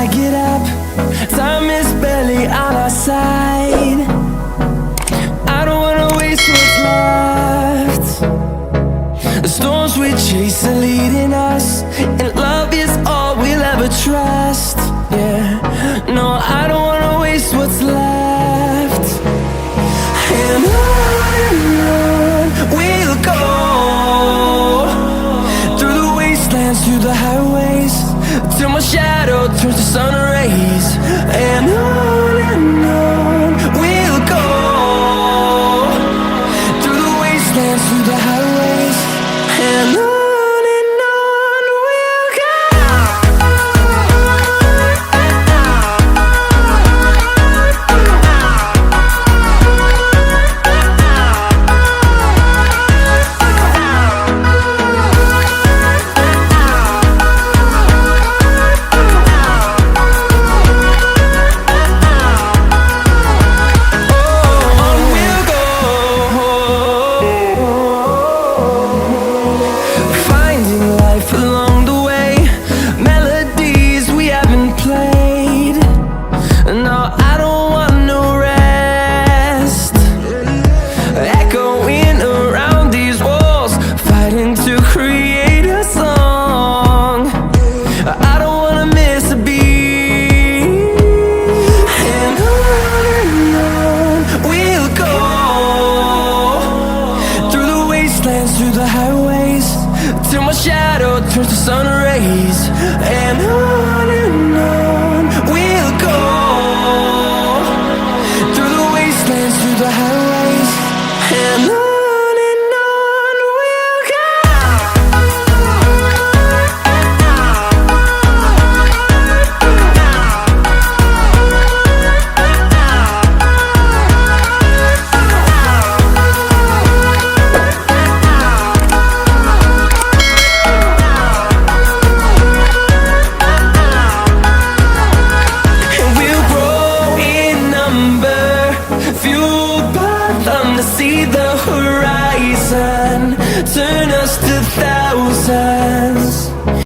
I get up, time is barely on our side. I don't wanna waste what's left. The storms we chase are leading us, and love is all we'll ever trust. Yeah, no, I don't wanna waste what's left. And on we'll go, through the wastelands, through the highways, till my shadow turns to sun